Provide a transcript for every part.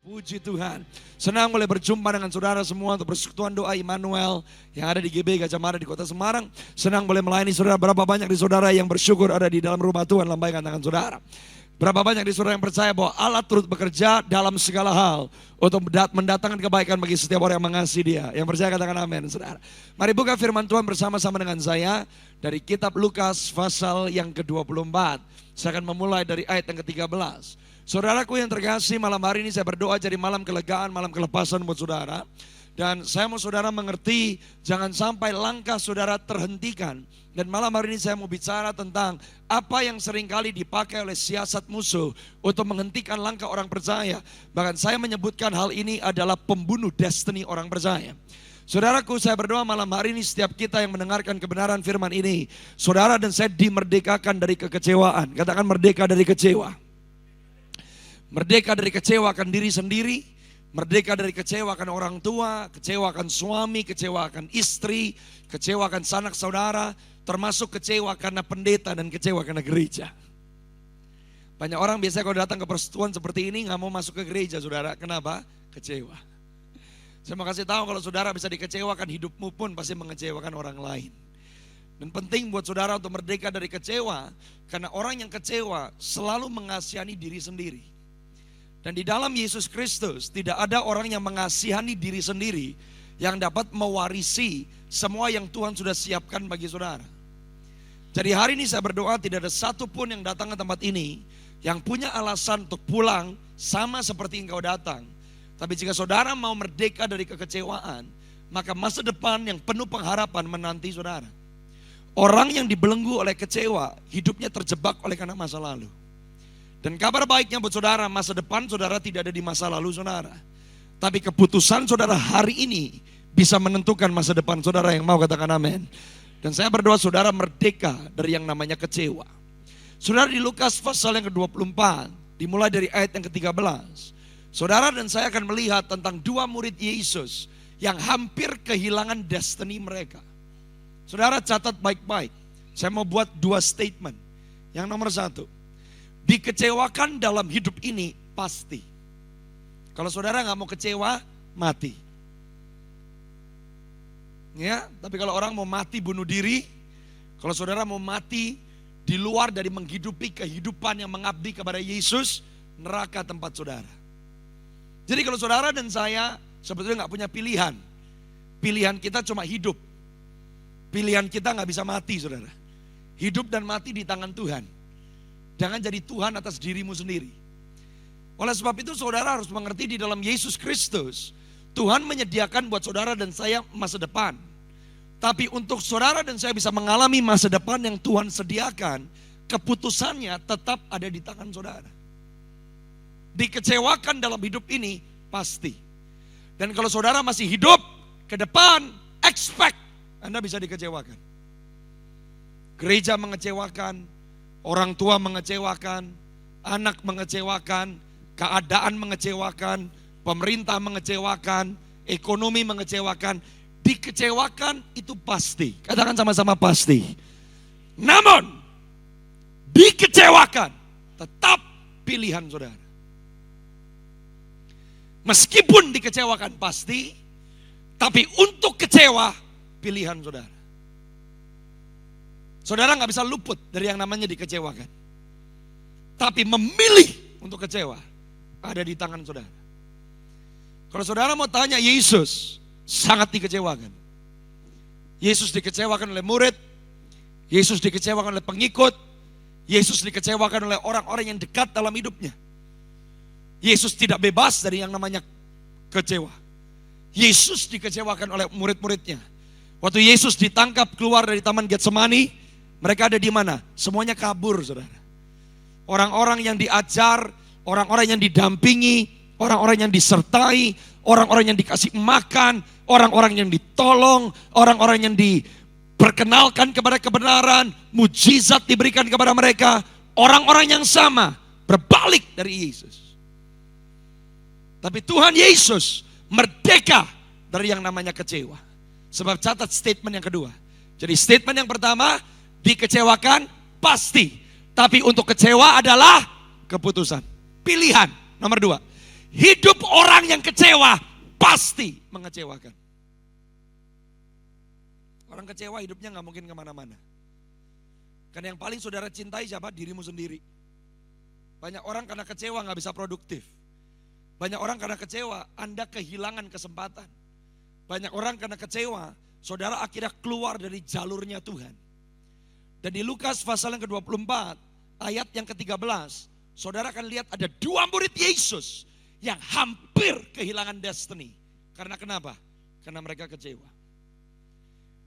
Puji Tuhan. Senang boleh berjumpa dengan saudara semua untuk persekutuan doa Immanuel yang ada di GB Gajah Mada di Kota Semarang. Senang boleh melayani saudara. Berapa banyak di saudara yang bersyukur ada di dalam rumah Tuhan, lambaikan tangan saudara. Berapa banyak di saudara yang percaya bahwa Allah turut bekerja dalam segala hal untuk mendatangkan kebaikan bagi setiap orang yang mengasihi Dia. Yang percaya katakan amin, saudara. Mari buka firman Tuhan bersama-sama dengan saya dari kitab Lukas pasal yang ke-24. Saya akan memulai dari ayat yang ke-13. Saudaraku yang terkasih, malam hari ini saya berdoa jadi malam kelegaan, malam kelepasan buat saudara. Dan saya mau saudara mengerti, jangan sampai langkah saudara terhentikan. Dan malam hari ini saya mau bicara tentang apa yang seringkali dipakai oleh siasat musuh untuk menghentikan langkah orang percaya. Bahkan saya menyebutkan hal ini adalah pembunuh destiny orang percaya. Saudaraku, saya berdoa malam hari ini setiap kita yang mendengarkan kebenaran firman ini, saudara dan saya dimerdekakan dari kekecewaan. Katakan merdeka dari kecewa. Merdeka dari kecewakan diri sendiri, merdeka dari kecewakan orang tua, kecewakan suami, kecewakan istri, kecewakan sanak saudara, termasuk kecewa karena pendeta dan kecewa karena gereja. Banyak orang biasanya kalau datang ke persekutuan seperti ini gak mau masuk ke gereja, saudara. Kenapa? Kecewa. Saya mau kasih tahu kalau saudara bisa dikecewakan, hidupmu pun pasti mengecewakan orang lain. Dan penting buat saudara untuk merdeka dari kecewa, karena orang yang kecewa selalu mengasihani diri sendiri. Dan di dalam Yesus Kristus tidak ada orang yang mengasihani diri sendiri yang dapat mewarisi semua yang Tuhan sudah siapkan bagi saudara. Jadi hari ini saya berdoa tidak ada satu pun yang datang ke tempat ini yang punya alasan untuk pulang sama seperti engkau datang. Tapi jika saudara mau merdeka dari kekecewaan, maka masa depan yang penuh pengharapan menanti saudara. Orang yang dibelenggu oleh kecewa, hidupnya terjebak oleh karena masa lalu. Dan kabar baiknya buat saudara, masa depan saudara tidak ada di masa lalu saudara. Tapi keputusan saudara hari ini bisa menentukan masa depan saudara. Yang mau katakan amin. Dan saya berdoa saudara merdeka dari yang namanya kecewa. Saudara, di Lukas pasal yang ke-24, dimulai dari ayat yang ke-13. Saudara dan saya akan melihat tentang dua murid Yesus yang hampir kehilangan destiny mereka. Saudara catat baik-baik. Saya mau buat dua statement. Yang nomor satu, dikecewakan dalam hidup ini pasti. Kalau saudara gak mau kecewa, mati. Ya, tapi kalau orang mau mati bunuh diri, kalau saudara mau mati di luar dari menghidupi kehidupan yang mengabdi kepada Yesus, neraka tempat saudara. Jadi kalau saudara dan saya sebetulnya gak punya pilihan. Pilihan kita cuma hidup. Pilihan kita gak bisa mati, saudara. Hidup dan mati di tangan Tuhan. Jangan jadi Tuhan atas dirimu sendiri. Oleh sebab itu saudara harus mengerti di dalam Yesus Kristus, Tuhan menyediakan buat saudara dan saya masa depan. Tapi untuk saudara dan saya bisa mengalami masa depan yang Tuhan sediakan, keputusannya tetap ada di tangan saudara. Dikecewakan dalam hidup ini pasti. Dan kalau saudara masih hidup ke depan, expect Anda bisa dikecewakan. Gereja mengecewakan, orang tua mengecewakan, anak mengecewakan, keadaan mengecewakan, pemerintah mengecewakan, ekonomi mengecewakan. Dikecewakan itu pasti. Katakan sama-sama pasti. Namun, dikecewakan tetap pilihan saudara. Meskipun dikecewakan pasti, tapi untuk kecewa pilihan saudara. Saudara gak bisa luput dari yang namanya dikecewakan. Tapi memilih untuk kecewa ada di tangan saudara. Kalau saudara mau tanya, Yesus sangat dikecewakan. Yesus dikecewakan oleh murid. Yesus dikecewakan oleh pengikut. Yesus dikecewakan oleh orang-orang yang dekat dalam hidupnya. Yesus tidak bebas dari yang namanya kecewa. Yesus dikecewakan oleh murid-muridnya. Waktu Yesus ditangkap keluar dari Taman Getsemani, mereka ada di mana? Semuanya kabur, saudara. Orang-orang yang diajar, orang-orang yang didampingi, orang-orang yang disertai, orang-orang yang dikasih makan, orang-orang yang ditolong, orang-orang yang diperkenalkan kepada kebenaran, mujizat diberikan kepada mereka, orang-orang yang sama berbalik dari Yesus. Tapi Tuhan Yesus merdeka dari yang namanya kecewa. Sebab catat statement yang kedua. Jadi statement yang pertama, dikecewakan pasti. Tapi untuk kecewa adalah keputusan. Pilihan. Nomor dua, Hidup orang yang kecewa pasti mengecewakan. Orang kecewa hidupnya gak mungkin kemana-mana. Karena yang paling saudara cintai siapa? Dirimu sendiri. Banyak orang karena kecewa gak bisa produktif. Banyak orang karena kecewa Anda kehilangan kesempatan. Banyak orang karena kecewa saudara akhirnya keluar dari jalurnya Tuhan. Dan di Lukas pasal yang ke-24 ayat yang ke-13, saudara akan lihat ada 2 murid Yesus yang hampir kehilangan destiny. Karena kenapa? Karena mereka kecewa.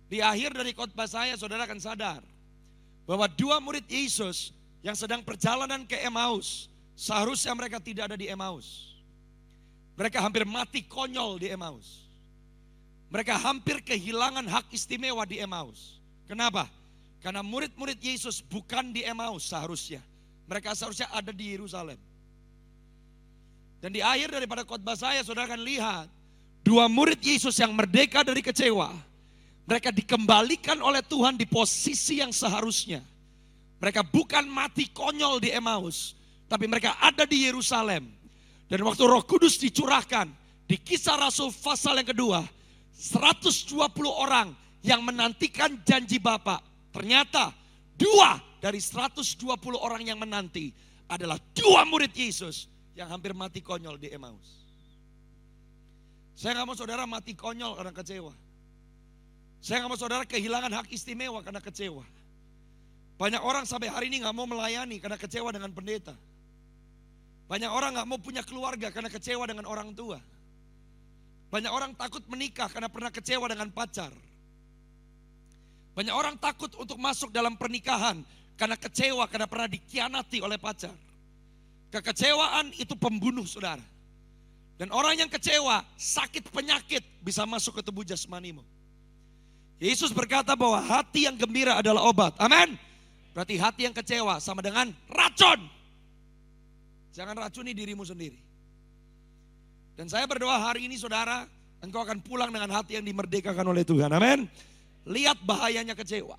Di akhir dari khotbah saya saudara akan sadar bahwa 2 murid Yesus yang sedang perjalanan ke Emmaus, seharusnya mereka tidak ada di Emmaus. Mereka hampir mati konyol di Emmaus. Mereka hampir kehilangan hak istimewa di Emmaus. Kenapa? Karena murid-murid Yesus bukan di Emmaus seharusnya. Mereka seharusnya ada di Yerusalem. Dan di akhir daripada khotbah saya, saudara akan lihat 2 murid Yesus yang merdeka dari kecewa. Mereka dikembalikan oleh Tuhan di posisi yang seharusnya. Mereka bukan mati konyol di Emmaus, tapi mereka ada di Yerusalem. Dan waktu Roh Kudus dicurahkan di Kisah Rasul pasal yang kedua, 120 orang yang menantikan janji Bapa. Ternyata 2 dari 120 orang yang menanti adalah 2 murid Yesus yang hampir mati konyol di Emmaus. Saya gak mau saudara mati konyol karena kecewa. Saya gak mau saudara kehilangan hak istimewa karena kecewa. Banyak orang sampai hari ini gak mau melayani karena kecewa dengan pendeta. Banyak orang gak mau punya keluarga karena kecewa dengan orang tua. Banyak orang takut menikah karena pernah kecewa dengan pacar. Banyak orang takut untuk masuk dalam pernikahan karena kecewa, karena pernah dikhianati oleh pacar. Kekecewaan itu pembunuh saudara. Dan orang yang kecewa, sakit penyakit bisa masuk ke tubuh jasmanimu. Yesus berkata bahwa hati yang gembira adalah obat. Amin. Berarti hati yang kecewa sama dengan racun. Jangan racuni dirimu sendiri. Dan saya berdoa hari ini saudara, engkau akan pulang dengan hati yang dimerdekakan oleh Tuhan. Amin. Lihat bahayanya kecewa.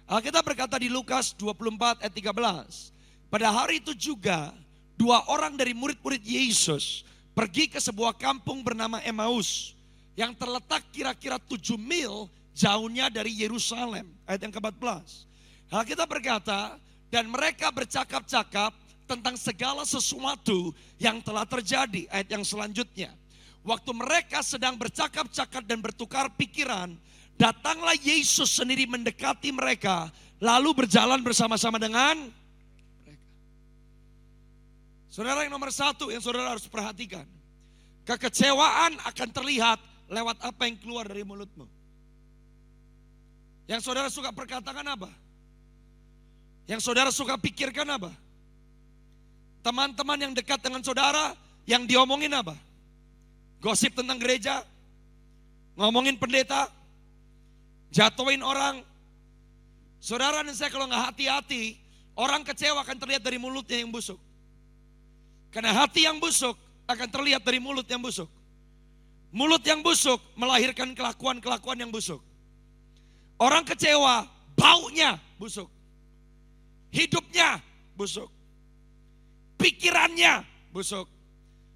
Alkitab berkata di Lukas 24 ayat 13. Pada hari itu juga 2 orang dari murid-murid Yesus pergi ke sebuah kampung bernama Emmaus. Yang terletak kira-kira 7 mil jauhnya dari Yerusalem. Ayat yang ke-14. Alkitab berkata, dan mereka bercakap-cakap tentang segala sesuatu yang telah terjadi. Ayat yang selanjutnya. Waktu mereka sedang bercakap-cakap dan bertukar pikiran, datanglah Yesus sendiri mendekati mereka, lalu berjalan bersama-sama dengan mereka. Saudara, yang nomor 1 yang saudara harus perhatikan, kekecewaan akan terlihat lewat apa yang keluar dari mulutmu. Yang saudara suka perkatakan apa? Yang saudara suka pikirkan apa? Teman-teman yang dekat dengan saudara, yang diomongin apa? Gosip tentang gereja, ngomongin pendeta, jatuhin orang. Saudara dan saya kalau gak hati-hati, orang kecewa akan terlihat dari mulutnya yang busuk. Karena hati yang busuk akan terlihat dari mulut yang busuk. Mulut yang busuk melahirkan kelakuan-kelakuan yang busuk. Orang kecewa, baunya busuk. Hidupnya busuk. Pikirannya busuk.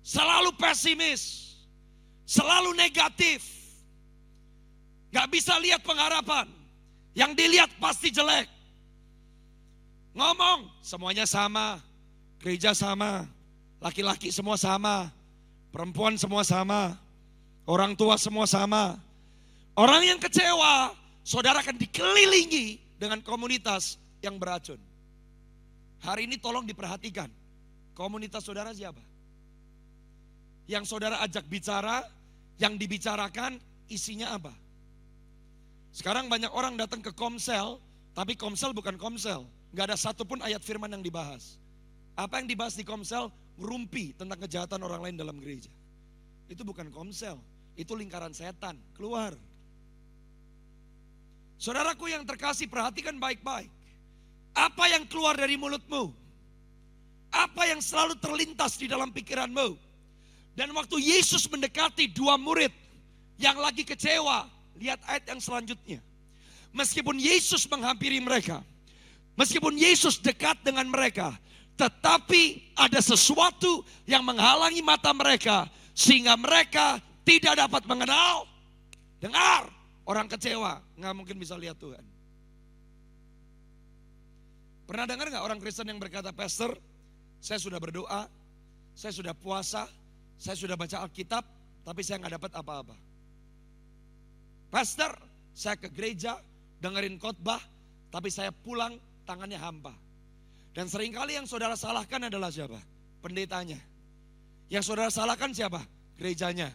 Selalu pesimis. Selalu negatif. Gak bisa lihat pengharapan. Yang dilihat pasti jelek. Ngomong, semuanya sama. Gereja sama. Laki-laki semua sama. Perempuan semua sama. Orang tua semua sama. Orang yang kecewa, saudara akan dikelilingi dengan komunitas yang beracun. Hari ini tolong diperhatikan. Komunitas saudara siapa? Yang saudara ajak bicara, yang dibicarakan isinya apa? Sekarang banyak orang datang ke Komsel, tapi Komsel bukan Komsel. Gak ada satupun ayat firman yang dibahas. Apa yang dibahas di Komsel? Rumpi tentang kejahatan orang lain dalam gereja. Itu bukan Komsel, itu lingkaran setan. Keluar. Saudaraku yang terkasih, perhatikan baik-baik. Apa yang keluar dari mulutmu? Apa yang selalu terlintas di dalam pikiranmu? Dan waktu Yesus mendekati 2 murid yang lagi kecewa, lihat ayat yang selanjutnya. Meskipun Yesus menghampiri mereka, meskipun Yesus dekat dengan mereka, Tetapi ada sesuatu yang menghalangi mata mereka sehingga mereka tidak dapat mengenal. Dengar, orang kecewa nggak mungkin bisa lihat Tuhan. Pernah dengar nggak orang Kristen yang berkata, Pastor, saya sudah berdoa, saya sudah puasa, saya sudah baca Alkitab, tapi saya nggak dapat apa-apa. Pastor, saya ke gereja, dengerin khotbah, tapi saya pulang tangannya hampa. Dan seringkali yang saudara salahkan adalah siapa? Pendetanya. Yang saudara salahkan siapa? Gerejanya.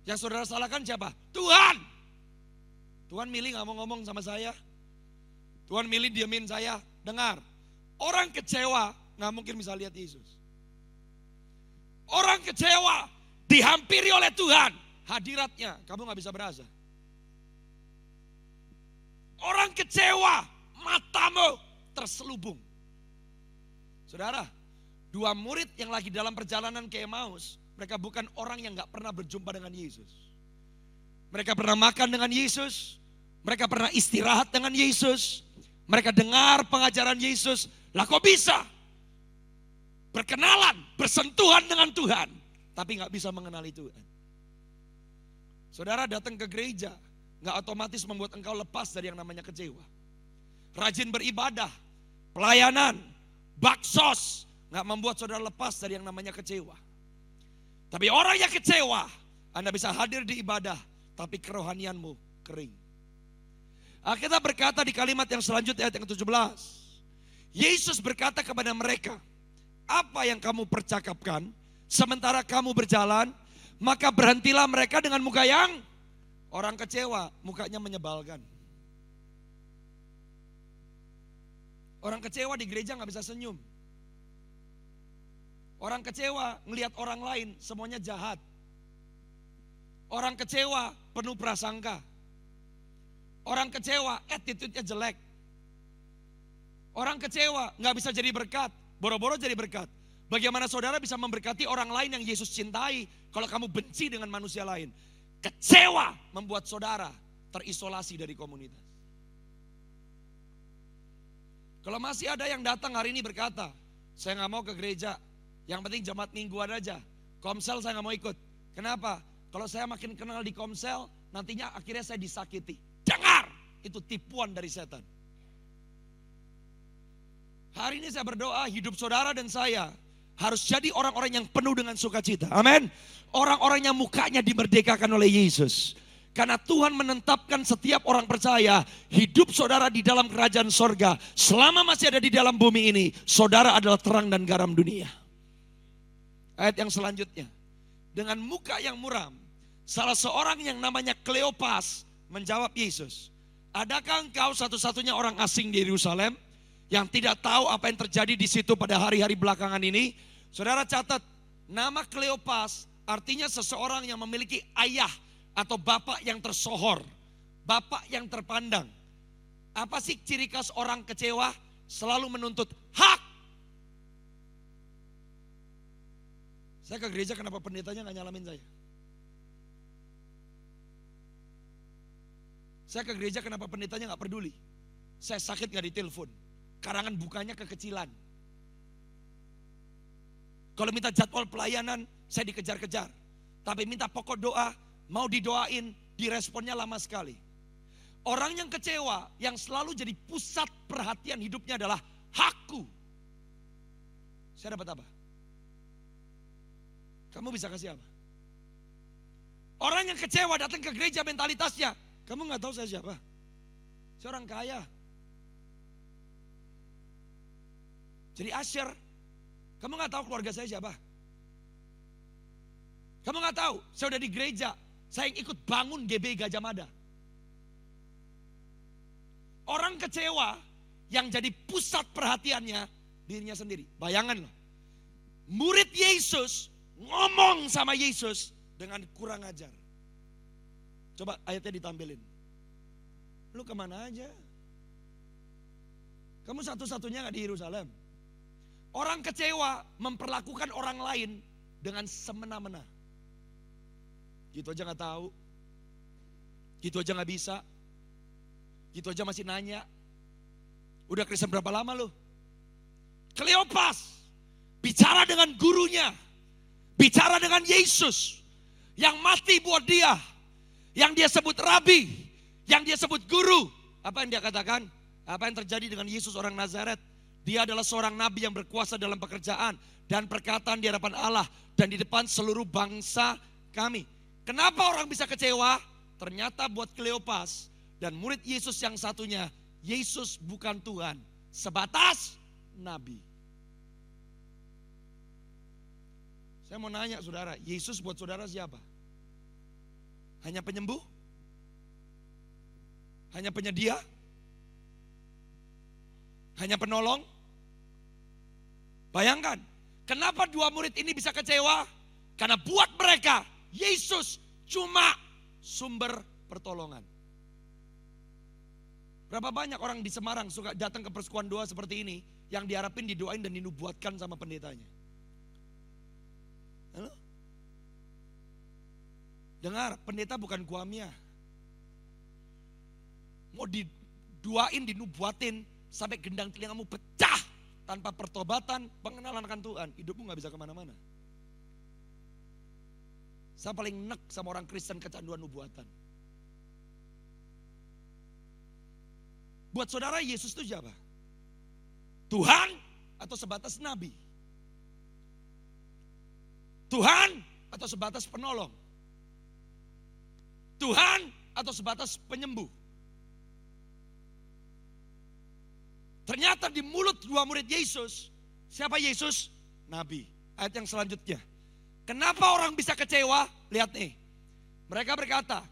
Yang saudara salahkan siapa? Tuhan. Tuhan milih gak mau ngomong sama saya. Tuhan milih diemin saya. Dengar, orang kecewa gak mungkin bisa lihat Yesus. Orang kecewa dihampiri oleh Tuhan. Hadiratnya kamu gak bisa berasa. Orang kecewa, matamu terselubung. Saudara, dua murid yang lagi dalam perjalanan ke Emmaus, mereka bukan orang yang gak pernah berjumpa dengan Yesus. Mereka pernah makan dengan Yesus, mereka pernah istirahat dengan Yesus, mereka dengar pengajaran Yesus. Lah kok bisa berkenalan, bersentuhan dengan Tuhan, tapi gak bisa mengenali Tuhan. Saudara datang ke gereja, gak otomatis membuat engkau lepas dari yang namanya kecewa. Rajin beribadah, pelayanan, baksos, gak membuat saudara lepas dari yang namanya kecewa. Tapi orang yang kecewa, Anda bisa hadir di ibadah, tapi kerohanianmu kering. Alkitab berkata di kalimat yang selanjutnya ayat yang ke-17. Yesus berkata kepada mereka, apa yang kamu percakapkan sementara kamu berjalan, maka berhentilah mereka dengan muka yang orang kecewa, mukanya menyebalkan. Orang kecewa di gereja gak bisa senyum. Orang kecewa ngelihat orang lain semuanya jahat. Orang kecewa penuh prasangka. Orang kecewa attitude-nya jelek. Orang kecewa gak bisa jadi berkat, boro-boro jadi berkat. Bagaimana saudara bisa memberkati orang lain yang Yesus cintai kalau kamu benci dengan manusia lain? Kecewa membuat saudara terisolasi dari komunitas. Kalau masih ada yang datang hari ini berkata, saya gak mau ke gereja, yang penting jemaat mingguan aja. Komsel saya gak mau ikut. Kenapa? Kalau saya makin kenal di komsel, nantinya akhirnya saya disakiti. Dengar, itu tipuan dari setan. Hari ini saya berdoa hidup saudara dan saya harus jadi orang-orang yang penuh dengan sukacita. Amin. Orang-orang yang mukanya dimerdekakan oleh Yesus. Karena Tuhan menetapkan setiap orang percaya hidup saudara di dalam kerajaan sorga. Selama masih ada di dalam bumi ini, saudara adalah terang dan garam dunia. Ayat yang selanjutnya. Dengan muka yang muram, salah seorang yang namanya Kleopas menjawab Yesus, adakah engkau satu-satunya orang asing di Yerusalem yang tidak tahu apa yang terjadi di situ pada hari-hari belakangan ini? Saudara catat, nama Kleopas artinya seseorang yang memiliki ayah atau bapak yang tersohor, bapak yang terpandang. Apa sih ciri khas orang kecewa? Selalu menuntut hak. Saya ke gereja, kenapa pendetanya gak nyalamin saya? Saya ke gereja, kenapa pendetanya gak peduli? Saya sakit gak ditelepon? Karangan bukanya kekecilan. Kalau minta jadwal pelayanan, saya dikejar-kejar. Tapi minta pokok doa, mau didoain, diresponnya lama sekali. Orang yang kecewa, yang selalu jadi pusat perhatian hidupnya adalah hakku. Saya dapat apa? Kamu bisa kasih apa? Orang yang kecewa datang ke gereja mentalitasnya, kamu gak tahu saya siapa? Saya orang kaya. Jadi Asher, kamu gak tahu keluarga saya siapa? Kamu gak tahu, saya udah di gereja, saya yang ikut bangun GB Gajah Mada. Orang kecewa yang jadi pusat perhatiannya dirinya sendiri. Bayangan loh, murid Yesus ngomong sama Yesus dengan kurang ajar. Coba ayatnya ditampilin. Lu kemana aja? Kamu satu-satunya gak di Yerusalem. Orang kecewa memperlakukan orang lain dengan semena-mena. Gitu aja gak tahu. Gitu aja gak bisa. Gitu aja masih nanya. Udah Kristen berapa lama lu? Kleopas bicara dengan gurunya, bicara dengan Yesus yang mati buat dia, yang dia sebut rabi, yang dia sebut guru. Apa yang dia katakan? Apa yang terjadi dengan Yesus orang Nazaret? Dia adalah seorang nabi yang berkuasa dalam pekerjaan dan perkataan di hadapan Allah dan di depan seluruh bangsa kami. Kenapa orang bisa kecewa? Ternyata buat Kleopas dan murid Yesus yang satunya, Yesus bukan Tuhan, sebatas nabi. Saya mau nanya saudara, Yesus buat saudara siapa? Hanya penyembuh? Hanya penyedia? Hanya penolong? Bayangkan, kenapa dua murid ini bisa kecewa? Karena buat mereka, Yesus cuma sumber pertolongan. Berapa banyak orang di Semarang suka datang ke persekutuan doa seperti ini, yang diharapin didoain dan dinubuatkan sama pendetanya. Halo? Dengar, pendeta bukan guamia. Mau diduain, dinubuatin, sampai gendang telingamu pecah. Tanpa pertobatan, pengenalan akan Tuhan, hidupmu gak bisa kemana-mana. Saya paling nek sama orang Kristen kecanduan nubuatan. Buat saudara, Yesus itu siapa? Tuhan atau sebatas nabi? Tuhan atau sebatas penolong? Tuhan atau sebatas penyembuh? Ternyata di mulut dua murid Yesus, siapa Yesus? Nabi. Ayat yang selanjutnya. Kenapa orang bisa kecewa? Lihat nih. Mereka berkata,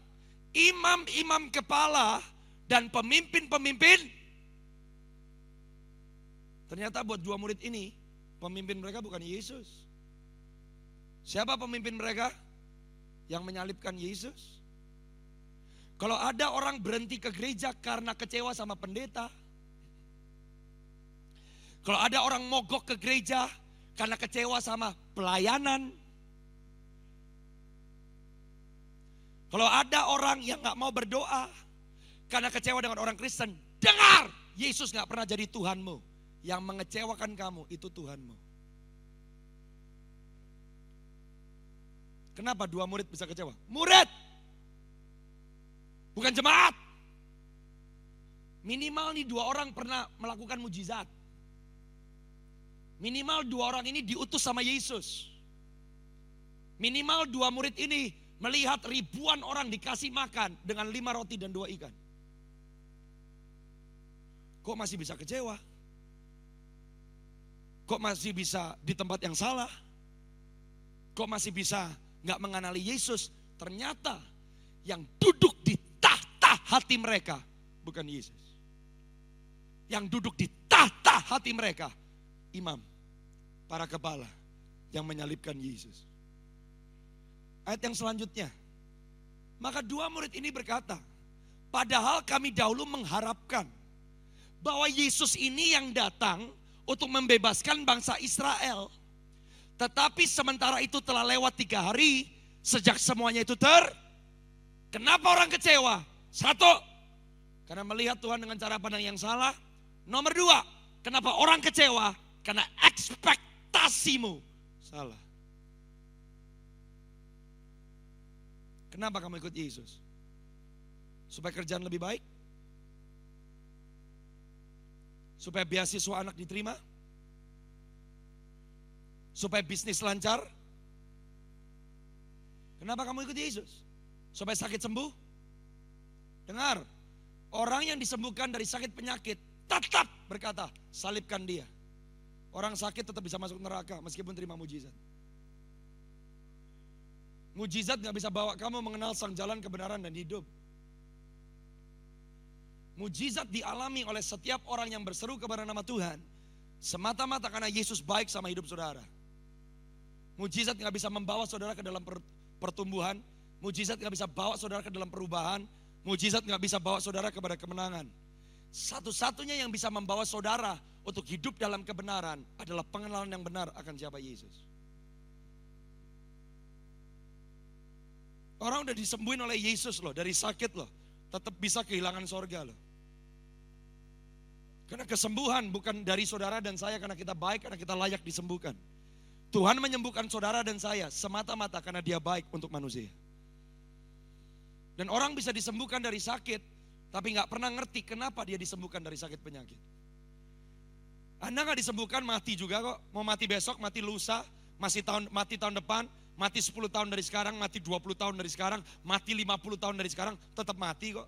imam-imam kepala dan pemimpin-pemimpin. Ternyata buat dua murid ini, pemimpin mereka bukan Yesus. Siapa pemimpin mereka? Yang menyalibkan Yesus. Kalau ada orang berhenti ke gereja karena kecewa sama pendeta. Kalau ada orang mogok ke gereja karena kecewa sama pelayanan. Kalau ada orang yang gak mau berdoa karena kecewa dengan orang Kristen. Dengar, Yesus gak pernah jadi Tuhanmu. Yang mengecewakan kamu itu Tuhanmu. Kenapa dua murid bisa kecewa? Murid, bukan jemaat. Minimal nih dua orang pernah melakukan mujizat. Minimal dua orang ini diutus sama Yesus. Minimal dua murid ini melihat ribuan orang dikasih makan dengan 5 roti dan 2 ikan. Kok masih bisa kecewa? Kok masih bisa di tempat yang salah? Kok masih bisa gak mengenali Yesus? Ternyata yang duduk di tahta hati mereka bukan Yesus. Yang duduk di tahta hati mereka imam, para kepala yang menyalibkan Yesus. Ayat yang selanjutnya. Maka dua murid ini berkata, padahal kami dahulu mengharapkan bahwa Yesus ini yang datang untuk membebaskan bangsa Israel. Tetapi sementara itu telah lewat 3 hari sejak semuanya itu Kenapa orang kecewa? 1, karena melihat Tuhan dengan cara pandang yang salah. Nomor 2, kenapa orang kecewa? Karena ekspektasimu salah. Kenapa kamu ikut Yesus? Supaya kerjaan lebih baik? Supaya beasiswa anak diterima? Supaya bisnis lancar? Kenapa kamu ikut Yesus? Supaya sakit sembuh? Dengar, orang yang disembuhkan dari sakit penyakit tetap berkata, salibkan dia. Orang sakit tetap bisa masuk neraka meskipun terima mujizat. Mujizat gak bisa bawa kamu mengenal sang jalan kebenaran dan hidup. Mujizat dialami oleh setiap orang yang berseru kepada nama Tuhan semata-mata karena Yesus baik sama hidup saudara. Mujizat gak bisa membawa saudara ke dalam pertumbuhan. Mujizat gak bisa bawa saudara ke dalam perubahan. Mujizat gak bisa bawa saudara kepada kemenangan. Satu-satunya yang bisa membawa saudara untuk hidup dalam kebenaran adalah pengenalan yang benar akan siapa Yesus. Orang udah disembuhin oleh Yesus loh, dari sakit loh, tetap bisa kehilangan sorga loh. Karena kesembuhan bukan dari saudara dan saya karena kita baik, karena kita layak disembuhkan. Tuhan menyembuhkan saudara dan saya semata-mata karena dia baik untuk manusia. Dan orang bisa disembuhkan dari sakit, tapi gak pernah ngerti kenapa dia disembuhkan dari sakit penyakit. Anda gak disembuhkan mati juga kok. Mau mati besok, mati lusa, mati tahun depan, mati 10 tahun dari sekarang, mati 20 tahun dari sekarang, mati 50 tahun dari sekarang, tetap mati kok.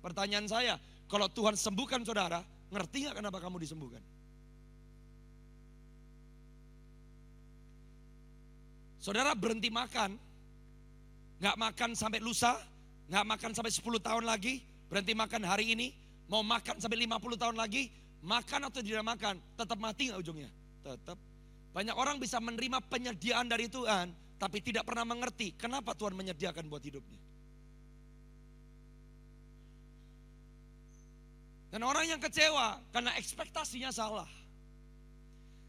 Pertanyaan saya, kalau Tuhan sembuhkan saudara, ngerti gak kenapa kamu disembuhkan? Saudara berhenti makan, gak makan sampai lusa, gak makan sampai 10 tahun lagi, berhenti makan hari ini, mau makan sampai 50 tahun lagi, makan atau tidak makan, tetap mati gak ujungnya? Tetap. Banyak orang bisa menerima penyediaan dari Tuhan, tapi tidak pernah mengerti kenapa Tuhan menyediakan buat hidupnya. Dan orang yang kecewa karena ekspektasinya salah.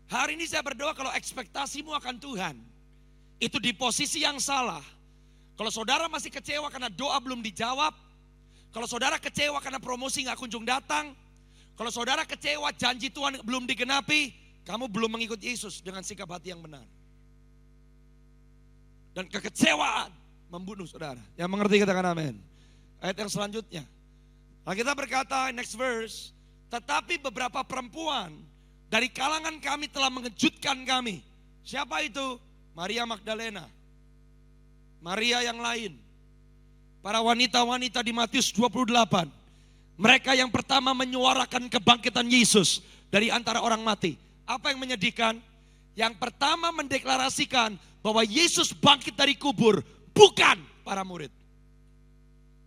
Hari ini saya berdoa kalau ekspektasimu akan Tuhan, itu di posisi yang salah. Kalau saudara masih kecewa karena doa belum dijawab, kalau saudara kecewa karena promosi gak kunjung datang, kalau saudara kecewa janji Tuhan belum digenapi, kamu belum mengikut Yesus dengan sikap hati yang benar. Dan kekecewaan membunuh saudara. Yang mengerti katakan amin. Ayat yang selanjutnya. Alkitab berkata, next verse, tetapi beberapa perempuan dari kalangan kami telah mengejutkan kami. Siapa itu? Maria Magdalena. Maria yang lain. Para wanita-wanita di Matius 28. Mereka yang pertama menyuarakan kebangkitan Yesus dari antara orang mati. Apa yang menyedihkan? Yang pertama mendeklarasikan bahwa Yesus bangkit dari kubur, bukan para murid.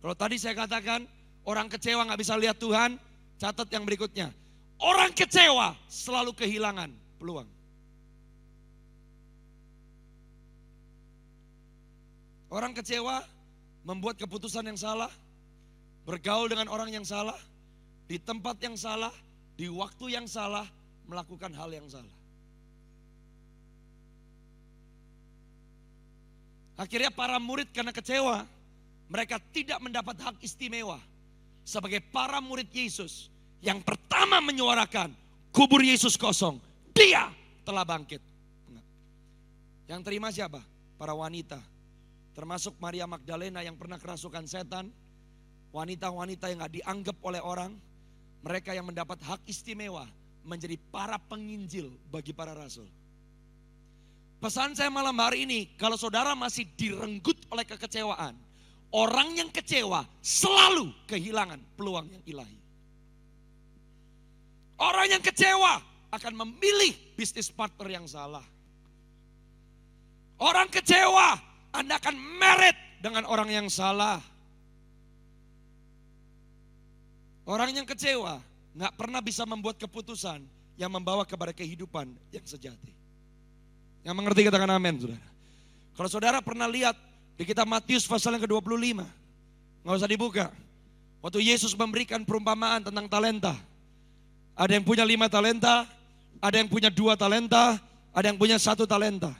Kalau tadi saya katakan, orang kecewa gak bisa lihat Tuhan, catat yang berikutnya. Orang kecewa selalu kehilangan peluang. Orang kecewa membuat keputusan yang salah, bergaul dengan orang yang salah, di tempat yang salah, di waktu yang salah, melakukan hal yang salah. Akhirnya para murid karena kecewa, mereka tidak mendapat hak istimewa sebagai para murid Yesus yang pertama menyuarakan kubur Yesus kosong, dia telah bangkit. Yang terima siapa? Para wanita, termasuk Maria Magdalena yang pernah kerasukan setan, wanita-wanita yang gak dianggap oleh orang, mereka yang mendapat hak istimewa menjadi para penginjil bagi para rasul. Pesan saya malam hari ini, kalau saudara masih direnggut oleh kekecewaan, orang yang kecewa selalu kehilangan peluang yang ilahi. Orang yang kecewa akan memilih bisnis partner yang salah. Orang kecewa, Anda akan married dengan orang yang salah. Orang yang kecewa gak pernah bisa membuat keputusan yang membawa kepada kehidupan yang sejati. Yang mengerti katakan amin, saudara. Kalau saudara pernah lihat di kitab Matius pasal yang ke-25, gak usah dibuka. Waktu Yesus memberikan perumpamaan tentang talenta. Ada yang punya 5 talenta, ada yang punya 2 talenta, ada yang punya 1 talenta.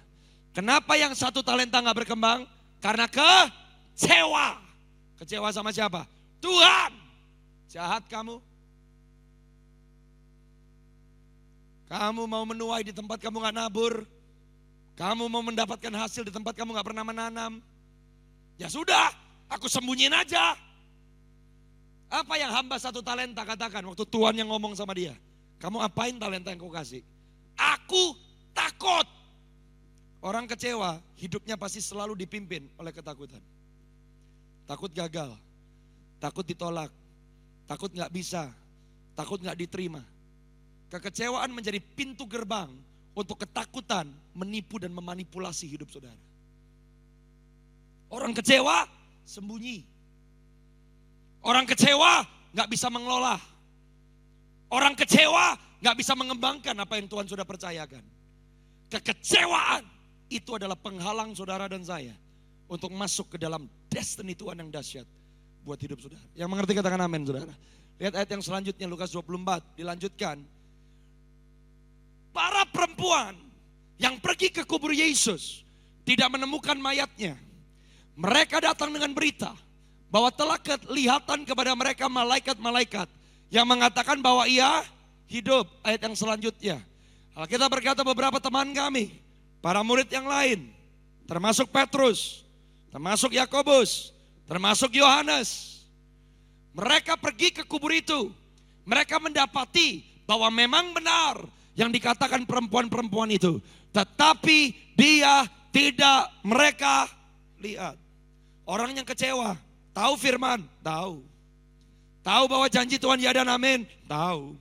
Kenapa yang 1 talenta gak berkembang? Karena kecewa. Kecewa sama siapa? Tuhan. Jahat kamu. Kamu mau menuai di tempat kamu gak nabur. Kamu mau mendapatkan hasil di tempat kamu gak pernah menanam. Ya sudah, aku sembunyiin aja. Apa yang hamba 1 talenta katakan waktu Tuhan yang ngomong sama dia? Kamu apain talenta yang kau kasih? Aku takut. Orang kecewa, hidupnya pasti selalu dipimpin oleh ketakutan. Takut gagal, takut ditolak, takut gak bisa, takut gak diterima. Kekecewaan menjadi pintu gerbang untuk ketakutan menipu dan memanipulasi hidup saudara. Orang kecewa sembunyi. Orang kecewa gak bisa mengelola. Orang kecewa gak bisa mengembangkan apa yang Tuhan sudah percayakan. Kekecewaan itu adalah penghalang saudara dan saya untuk masuk ke dalam destiny Tuhan yang dahsyat buat hidup saudara. Yang mengerti katakan amin saudara. Lihat ayat yang selanjutnya Lukas 24 dilanjutkan. Para perempuan yang pergi ke kubur Yesus tidak menemukan mayatnya. Mereka datang dengan berita bahwa telah kelihatan kepada mereka malaikat-malaikat yang mengatakan bahwa ia hidup. Ayat yang selanjutnya. Alkitab berkata beberapa teman kami, para murid yang lain, termasuk Petrus, termasuk Yakobus, termasuk Yohanes. Mereka pergi ke kubur itu. Mereka mendapati bahwa memang benar yang dikatakan perempuan-perempuan itu. Tetapi dia tidak mereka lihat. Orang yang kecewa, tahu firman? Tahu. Tahu bahwa janji Tuhan ya dan amin? Tahu.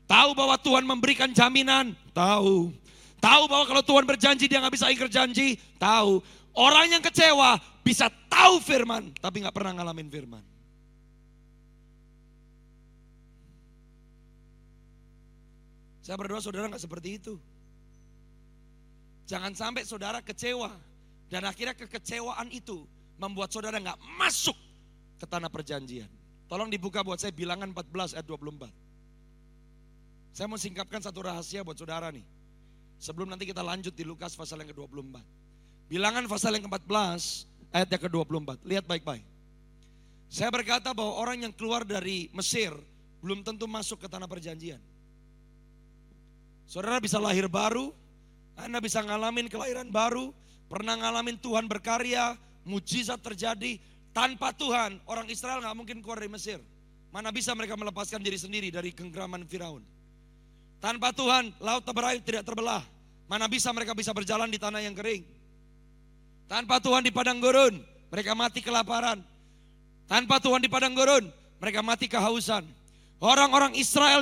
Tahu bahwa Tuhan memberikan jaminan? Tahu. Tahu bahwa kalau Tuhan berjanji dia gak bisa ingkar janji? Tahu. Orang yang kecewa bisa tahu firman, tapi gak pernah ngalamin firman. Saya berdoa saudara gak seperti itu. Jangan sampai saudara kecewa. Dan akhirnya kekecewaan itu membuat saudara gak masuk ke tanah perjanjian. Tolong dibuka buat saya Bilangan 14 ayat 24. Saya mau singkapkan satu rahasia buat saudara nih. Sebelum nanti kita lanjut di Lukas pasal yang ke-24. Bilangan pasal yang ke-14 ayat yang ke-24. Lihat baik-baik. Saya berkata bahwa orang yang keluar dari Mesir belum tentu masuk ke tanah perjanjian. Saudara bisa lahir baru, Anda bisa ngalamin kelahiran baru, pernah ngalamin Tuhan berkarya, mujizat terjadi. Tanpa Tuhan, orang Israel gak mungkin keluar dari Mesir. Mana bisa mereka melepaskan diri sendiri dari genggaman Firaun. Tanpa Tuhan, laut Teberau tidak terbelah. Mana bisa mereka bisa berjalan di tanah yang kering. Tanpa Tuhan di padang gurun, mereka mati kelaparan. Tanpa Tuhan di padang gurun, mereka mati kehausan. Orang-orang Israel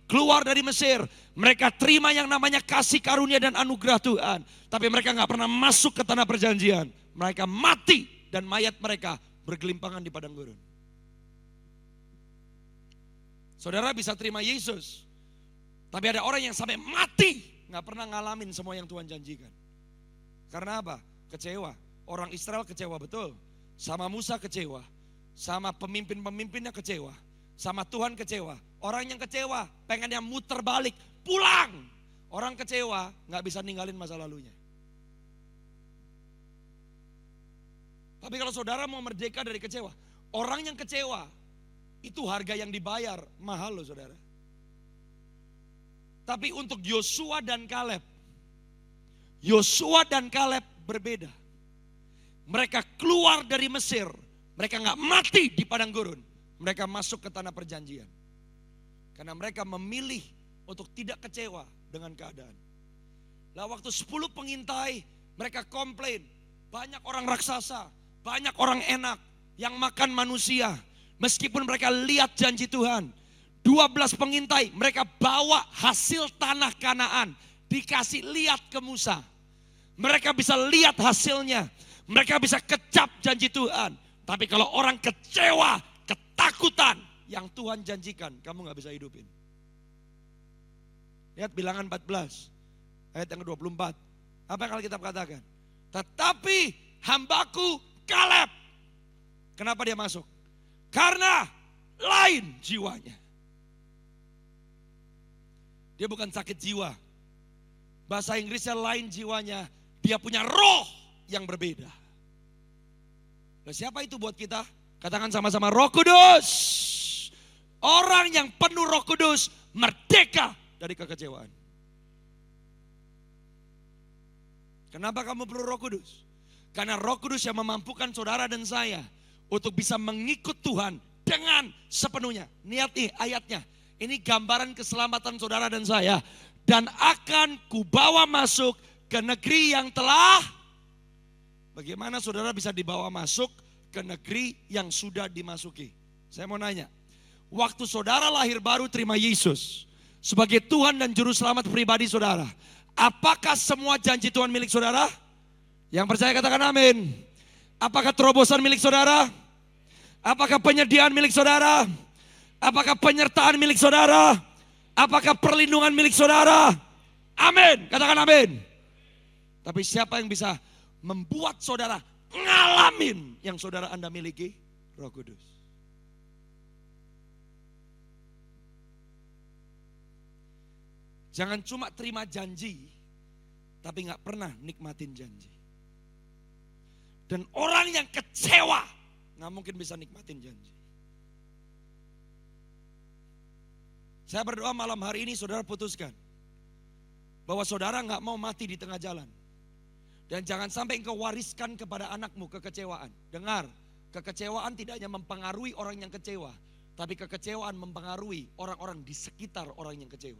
keluar dari Mesir, mereka terima yang namanya kasih karunia dan anugerah Tuhan. Tapi mereka gak pernah masuk ke tanah perjanjian. Mereka mati dan mayat mereka bergelimpangan di padang gurun. Saudara bisa terima Yesus, tapi ada orang yang sampai mati gak pernah ngalamin semua yang Tuhan janjikan. Karena apa? Kecewa. Orang Israel kecewa betul. Sama Musa kecewa. Sama pemimpin-pemimpinnya kecewa. Sama Tuhan kecewa. Orang yang kecewa pengennya muter balik, pulang. Orang kecewa gak bisa ninggalin masa lalunya. Tapi kalau saudara mau merdeka dari kecewa, orang yang kecewa itu harga yang dibayar mahal loh saudara. Tapi untuk Yosua dan Kaleb berbeda. Mereka keluar dari Mesir, mereka gak mati di padang gurun, mereka masuk ke tanah perjanjian. Karena mereka memilih untuk tidak kecewa dengan keadaan. Lah waktu 10 pengintai, mereka komplain, banyak orang raksasa, banyak orang enak yang makan manusia. Meskipun mereka lihat janji Tuhan. 12 pengintai mereka bawa hasil tanah Kanaan. Dikasih lihat ke Musa. Mereka bisa lihat hasilnya. Mereka bisa kecap janji Tuhan. Tapi kalau orang kecewa, ketakutan yang Tuhan janjikan, kamu gak bisa hidupin. Lihat Bilangan 14 ayat yang ke-24. Apa yang Alkitab katakan? Tetapi hambaku Kaleb. Kenapa dia masuk? Karena lain jiwanya. Dia bukan sakit jiwa. Bahasa Inggrisnya lain jiwanya. Dia punya roh yang berbeda. Nah, siapa itu buat kita? Katakan sama-sama, Roh Kudus. Orang yang penuh Roh Kudus merdeka dari kekecewaan. Kenapa kamu perlu Roh Kudus? Karena Roh Kudus yang memampukan saudara dan saya untuk bisa mengikut Tuhan dengan sepenuhnya. Lihat nih ayatnya. Ini gambaran keselamatan saudara dan saya. Dan akan kubawa masuk ke negeri yang telah. Bagaimana saudara bisa dibawa masuk ke negeri yang sudah dimasuki? Saya mau nanya. Waktu saudara lahir baru terima Yesus sebagai Tuhan dan Juru Selamat pribadi saudara. Apakah semua janji Tuhan milik saudara? Yang percaya katakan amin. Apakah terobosan milik saudara? Apakah penyediaan milik saudara? Apakah penyertaan milik saudara? Apakah perlindungan milik saudara? Amin. Katakan amin. Tapi siapa yang bisa membuat saudara ngalamin yang saudara Anda miliki? Roh Kudus. Jangan cuma terima janji, tapi gak pernah nikmatin janji. Dan orang yang kecewa gak mungkin bisa nikmatin janji. Saya berdoa malam hari ini saudara putuskan bahwa saudara nggak mau mati di tengah jalan. Dan jangan sampai engkau wariskan kepada anakmu kekecewaan. Dengar, kekecewaan tidak hanya mempengaruhi orang yang kecewa, tapi kekecewaan mempengaruhi orang-orang di sekitar orang yang kecewa.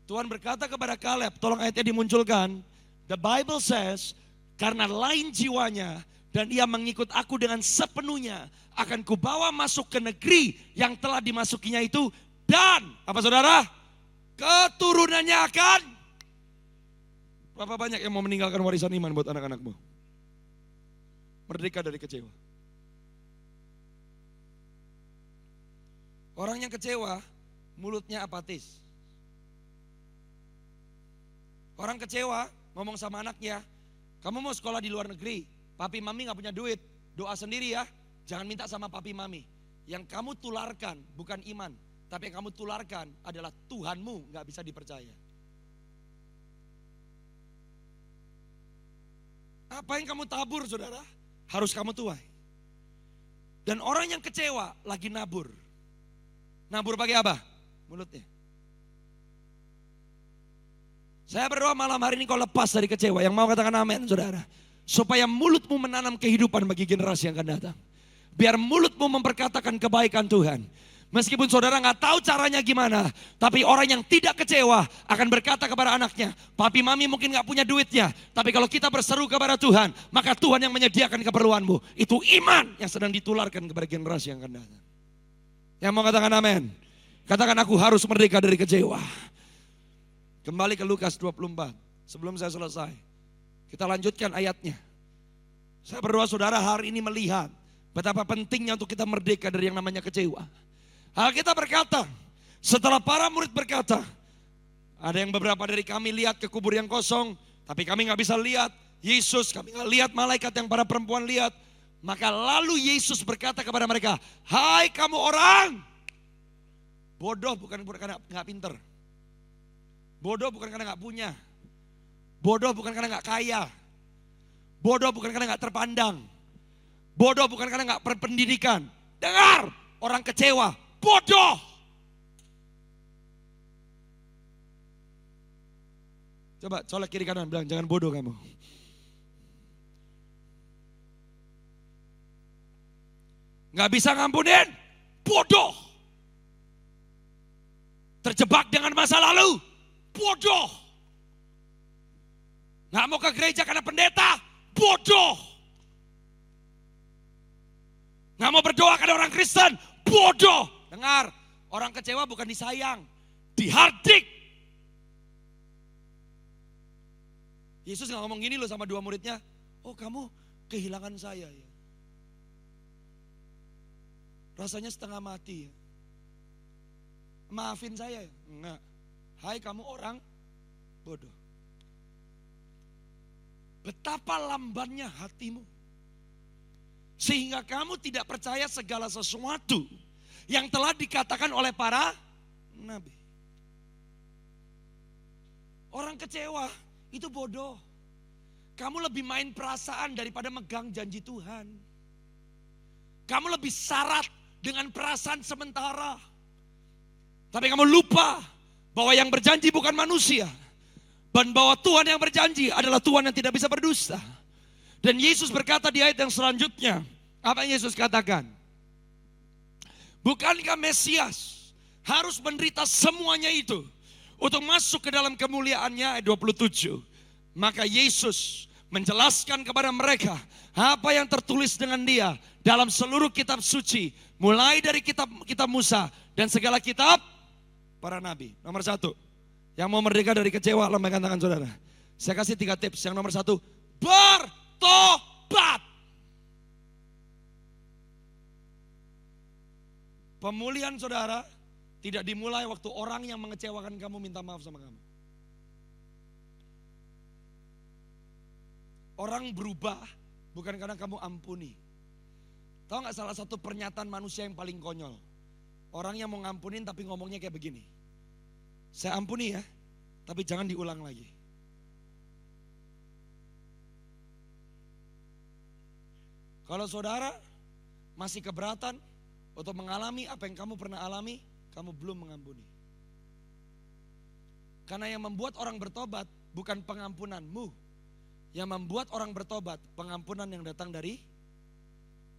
Tuhan berkata kepada Kaleb, tolong ayatnya dimunculkan. The Bible says, karena lain jiwanya dan ia mengikut aku dengan sepenuhnya, akan kubawa masuk ke negeri yang telah dimasukinya itu. Dan, apa saudara? Keturunannya akan. Berapa banyak yang mau meninggalkan warisan iman buat anak-anakmu? Merdeka dari kecewa. Orang yang kecewa, mulutnya apatis. Orang kecewa, ngomong sama anaknya, kamu mau sekolah di luar negeri, papi mami gak punya duit, doa sendiri ya, jangan minta sama papi mami. Yang kamu tularkan bukan iman, tapi yang kamu tularkan adalah Tuhanmu gak bisa dipercaya. Apa yang kamu tabur saudara, harus kamu tuai. Dan orang yang kecewa lagi nabur. Nabur pakai apa? Mulutnya. Saya berdoa malam hari ini kau lepas dari kecewa. Yang mau katakan amin saudara. Supaya mulutmu menanam kehidupan bagi generasi yang akan datang. Biar mulutmu memperkatakan kebaikan Tuhan. Meskipun saudara gak tahu caranya gimana, tapi orang yang tidak kecewa akan berkata kepada anaknya, papi mami mungkin gak punya duitnya, tapi kalau kita berseru kepada Tuhan, maka Tuhan yang menyediakan keperluanmu. Itu iman yang sedang ditularkan kepada generasi yang akan datang. Yang mau katakan amin? Katakan aku harus merdeka dari kecewa. Kembali ke Lukas 24, sebelum saya selesai. Kita lanjutkan ayatnya. Saya berdoa saudara hari ini melihat betapa pentingnya untuk kita merdeka dari yang namanya kecewa. Alkitab berkata, setelah para murid berkata, ada yang beberapa dari kami lihat ke kubur yang kosong, tapi kami gak bisa lihat Yesus, kami gak lihat malaikat yang para perempuan lihat. Maka lalu Yesus berkata kepada mereka, hai kamu orang bodoh, bukan karena gak pinter. Bodoh bukan karena gak punya. Bodoh bukan karena gak kaya. Bodoh bukan karena gak terpandang. Bodoh bukan karena gak berpendidikan. Dengar, orang kecewa bodoh. Coba colek kiri kanan bilang jangan bodoh kamu. Gak bisa ngampunin, bodoh. Terjebak dengan masa lalu, bodoh. Gak mau ke gereja karena pendeta, bodoh. Gak mau berdoa karena orang Kristen, bodoh. Dengar, orang kecewa bukan disayang, dihardik. Yesus gak ngomong gini loh sama dua muridnya, oh kamu kehilangan saya ya. Rasanya setengah mati ya. Maafin saya ya? Enggak. Hai kamu orang bodoh. Betapa lambannya hatimu. Sehingga kamu tidak percaya segala sesuatu yang telah dikatakan oleh para nabi. Orang kecewa itu bodoh. Kamu lebih main perasaan daripada megang janji Tuhan. Kamu lebih syarat dengan perasaan sementara. Tapi kamu lupa bahwa yang berjanji bukan manusia. Dan bahwa Tuhan yang berjanji adalah Tuhan yang tidak bisa berdusta. Dan Yesus berkata di ayat yang selanjutnya, apa yang Yesus katakan? Bukankah Mesias harus menderita semuanya itu untuk masuk ke dalam kemuliaannya? Ayat 27. Maka Yesus menjelaskan kepada mereka apa yang tertulis dengan dia dalam seluruh kitab suci, mulai dari kitab Musa dan segala kitab para nabi. Nomor 1, yang mau merdeka dari kecewa, lambaikan tangan saudara. Saya kasih 3 tips. Yang nomor 1, bertobat. Pemulihan saudara tidak dimulai waktu orang yang mengecewakan kamu minta maaf sama kamu. Orang berubah bukan karena kamu ampuni. Tahu gak salah satu pernyataan manusia yang paling konyol? Orang yang mau ngampunin tapi ngomongnya kayak begini. Saya ampuni ya, tapi jangan diulang lagi. Kalau saudara masih keberatan untuk mengalami apa yang kamu pernah alami, kamu belum mengampuni. Karena yang membuat orang bertobat bukan pengampunanmu. Yang membuat orang bertobat pengampunan yang datang dari.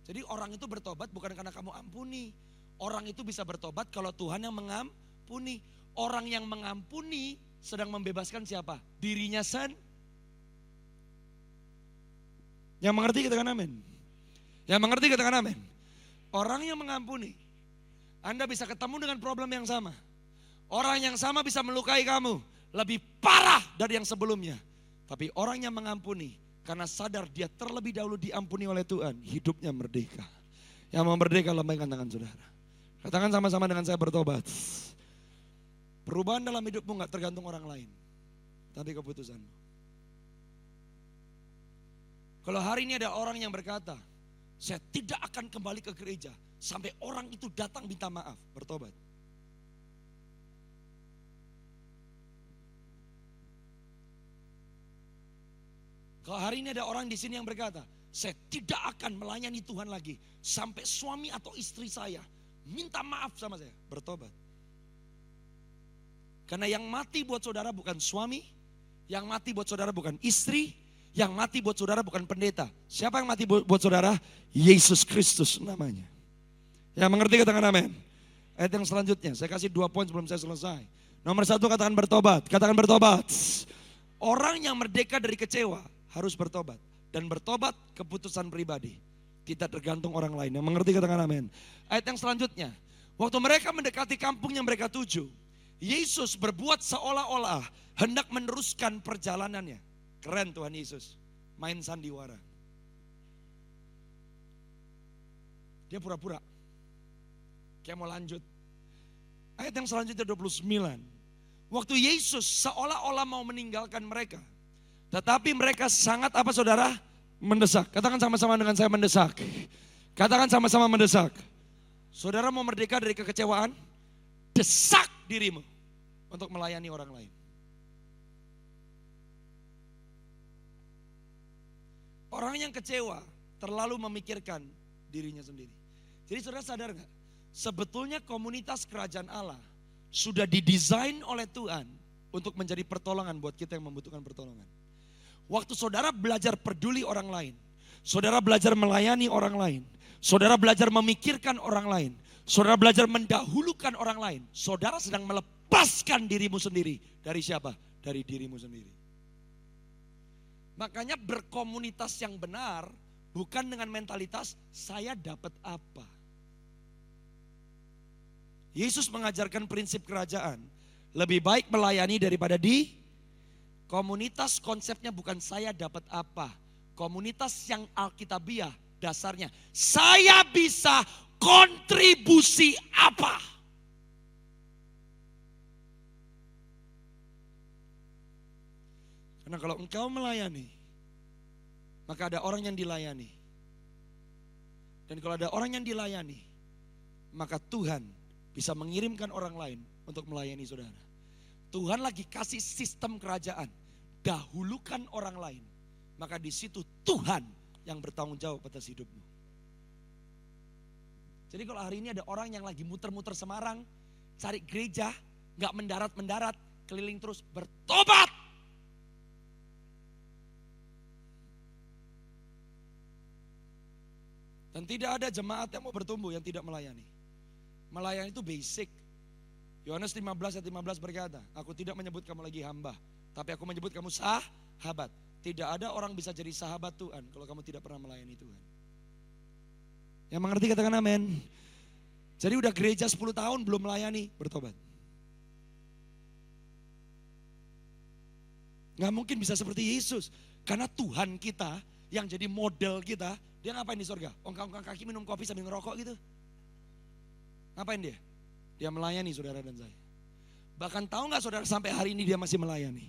Jadi orang itu bertobat bukan karena kamu ampuni. Orang itu bisa bertobat kalau Tuhan yang mengampuni. Orang yang mengampuni sedang membebaskan siapa? Dirinya sendiri. Yang mengerti katakan amin. Yang mengerti katakan amin. Orang yang mengampuni, Anda bisa ketemu dengan problem yang sama. Orang yang sama bisa melukai kamu lebih parah dari yang sebelumnya. Tapi orang yang mengampuni karena sadar dia terlebih dahulu diampuni oleh Tuhan, hidupnya merdeka. Yang mau merdeka lambaikan tangan saudara. Katakan sama-sama dengan saya bertobat. Perubahan dalam hidupmu gak tergantung orang lain, tapi keputusanmu. Kalau hari ini ada orang yang berkata, saya tidak akan kembali ke gereja sampai orang itu datang minta maaf, bertobat. Kalau hari ini ada orang di sini yang berkata, saya tidak akan melayani Tuhan lagi sampai suami atau istri saya minta maaf sama saya, bertobat. Karena yang mati buat saudara bukan suami, yang mati buat saudara bukan istri, yang mati buat saudara bukan pendeta. Siapa yang mati buat saudara? Yesus Kristus namanya. Yang mengerti katakan amin. Ayat yang selanjutnya, saya kasih 2 poin sebelum saya selesai. Nomor 1 katakan bertobat, katakan bertobat. Orang yang merdeka dari kecewa harus bertobat. Dan bertobat keputusan pribadi. Tidak tergantung orang lain. Yang mengerti katakan amin. Ayat yang selanjutnya. Waktu mereka mendekati kampung yang mereka tuju, Yesus berbuat seolah-olah hendak meneruskan perjalanannya. Keren Tuhan Yesus. Main sandiwara. Dia pura-pura. Kayak mau lanjut. Ayat yang selanjutnya 29. Waktu Yesus seolah-olah mau meninggalkan mereka. Tetapi mereka sangat apa saudara? Mendesak. Katakan sama-sama dengan saya mendesak. Katakan sama-sama mendesak. Saudara mau merdeka dari kekecewaan? Desak dirimu untuk melayani orang lain. Orang yang kecewa terlalu memikirkan dirinya sendiri. Jadi saudara sadar gak? Sebetulnya komunitas kerajaan Allah sudah didesain oleh Tuhan untuk menjadi pertolongan buat kita yang membutuhkan pertolongan. Waktu saudara belajar peduli orang lain, saudara belajar melayani orang lain, saudara belajar memikirkan orang lain, saudara belajar mendahulukan orang lain, saudara sedang melepaskan dirimu sendiri. Dari siapa? Dari dirimu sendiri. Makanya berkomunitas yang benar bukan dengan mentalitas saya dapat apa. Yesus mengajarkan prinsip kerajaan. Lebih baik melayani daripada di komunitas. Konsepnya bukan saya dapat apa. Komunitas yang alkitabiah dasarnya saya bisa kontribusi apa. Karena kalau engkau melayani, maka ada orang yang dilayani. Dan kalau ada orang yang dilayani, maka Tuhan bisa mengirimkan orang lain untuk melayani saudara. Tuhan lagi kasih sistem kerajaan. Dahulukan orang lain. Maka di situ Tuhan yang bertanggung jawab atas hidupmu. Jadi kalau hari ini ada orang yang lagi muter-muter Semarang, cari gereja, gak mendarat-mendarat, keliling terus, bertobat. Dan tidak ada jemaat yang mau bertumbuh yang tidak melayani. Melayani itu basic. Yohanes 15 ayat 15 berkata, aku tidak menyebut kamu lagi hamba, tapi aku menyebut kamu sahabat. Tidak ada orang bisa jadi sahabat Tuhan kalau kamu tidak pernah melayani Tuhan. Yang mengerti katakan amin. Jadi udah gereja 10 tahun belum melayani, bertobat. Gak mungkin bisa seperti Yesus. Karena Tuhan kita yang jadi model kita, dia ngapain di surga? Ongkang-ongkang kaki minum kopi sambil ngerokok gitu. Ngapain dia? Dia melayani saudara dan saya. Bahkan tahu gak saudara sampai hari ini dia masih melayani.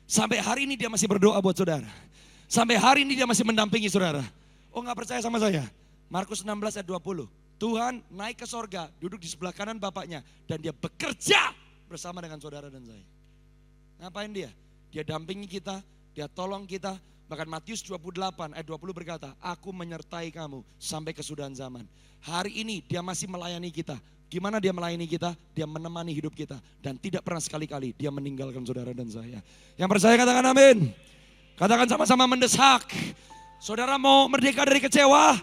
Sampai hari ini dia masih berdoa buat saudara. Sampai hari ini dia masih mendampingi saudara. Oh gak percaya sama saya? Markus 16 ayat 20. Tuhan naik ke sorga, duduk di sebelah kanan Bapaknya. Dan dia bekerja bersama dengan saudara dan saya. Ngapain dia? Dia dampingi kita, dia tolong kita. Bahkan Matius 28 ayat 20 berkata, aku menyertai kamu sampai kesudahan zaman. Hari ini dia masih melayani kita. Gimana dia melayani kita? Dia menemani hidup kita. Dan tidak pernah sekali-kali dia meninggalkan saudara dan saya. Yang percaya katakan amin. Katakan sama-sama mendesak. Saudara mau merdeka dari kecewa?